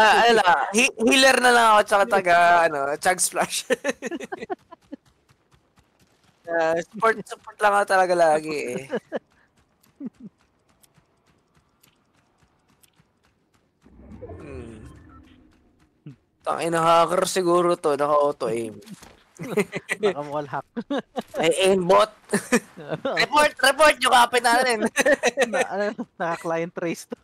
Ano lang, healer na lang ako tsaka taga, chug splash. Support lang ako talaga lagi eh. Tangina hacker siguro to, naka-auto-aim. Naka-wall hack. May aimbot. Report yung kapit natin. Naka-client trace to.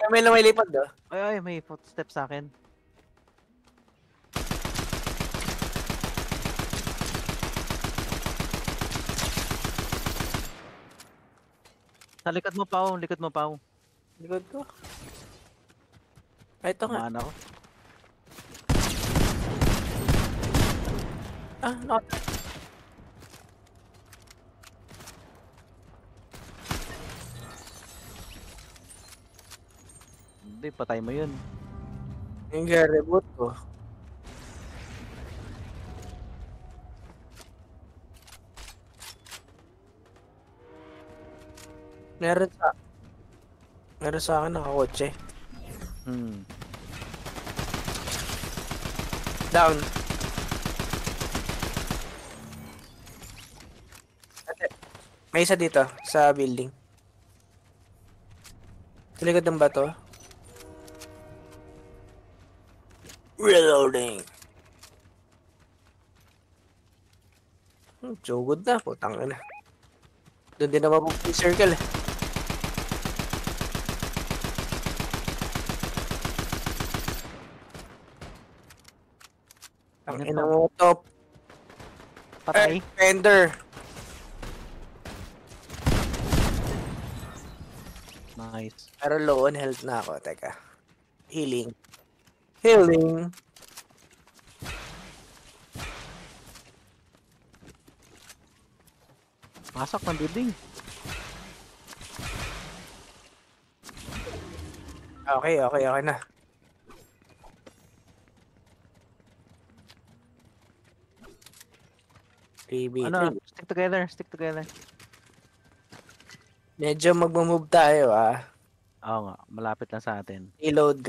May lumilipad do. Ay, may footsteps sa akin. Sa likod mo, Pao. Likod mo, Pao. Likod ko. Ay, ito nga. Tamaan ako. No. Hindi, patay mo yun. Yung reboot ko. Meron sa akin nakakotse. Down. May isa dito sa building. Sa likod ng bato. Reloading. So good na, putang ina. Doon din naman po circle eh. Ang ina mo top. Patay. Fender. Nice. Pero low on health na ako. Teka. Healing. Healing. Pasok ng building. Okay na. Ano? Stick together. Medyo mag-move tayo Oo nga, malapit lang sa atin. Reload.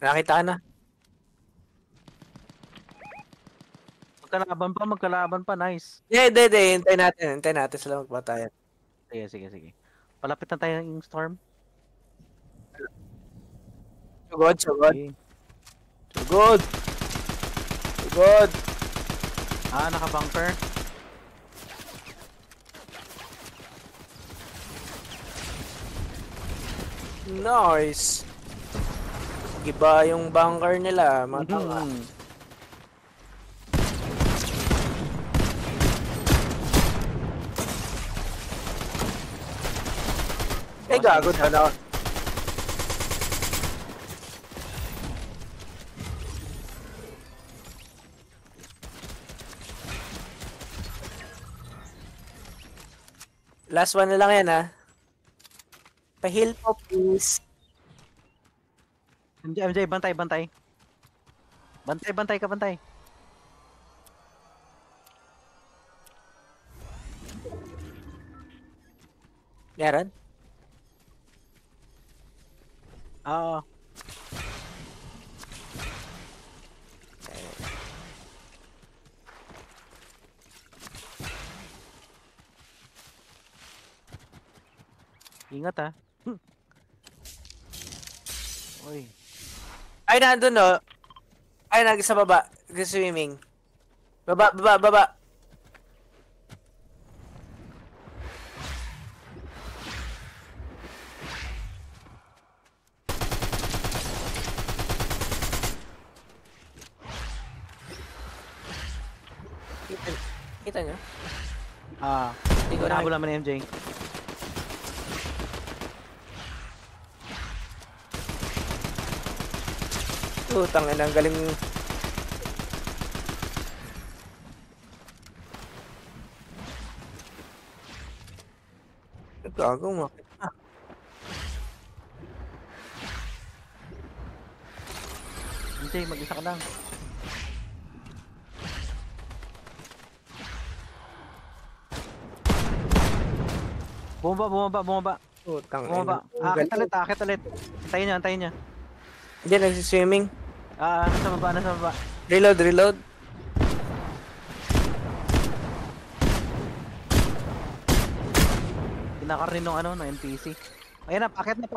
Nakita ka na. Magkalaban pa, nice. Hindi. Hintayin natin sila magpatayan. Sige. Palapit na tayo ng storm. Sugod. Naka-bunker. Nice. Iba yung bunker nila, matanga. Gago na. Last one na lang yan Pa-heal po please. MJ, bantay. Bantay ka. Meron? Oo. Ingat Uy. Ay, nandun Ay, sa baba. Swimming. Baba. Kita nyo? Hindi ko nahabol naman ni MJ. Tangina, ang galing. Gago mo. Jay. Mag-isa ka lang. Bumaba. Putang Bumaba. ina. Akit ulit. Antayin niya. Hindi, nagsiswimming. Nasa baba. Reload. Kinakarin nung ng NPC. Ayan na, paket na.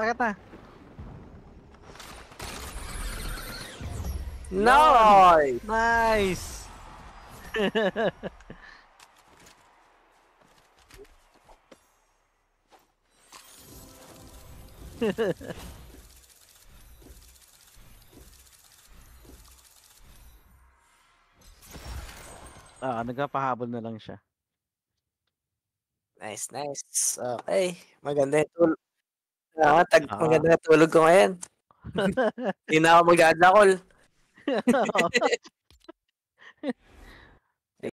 Nice! Nice! Nagpapahabol na lang siya. Nice. Okay. Maganda yung tulog. Ah. Maganda na tulog ko ngayon. Hindi na ako mag-adlakol.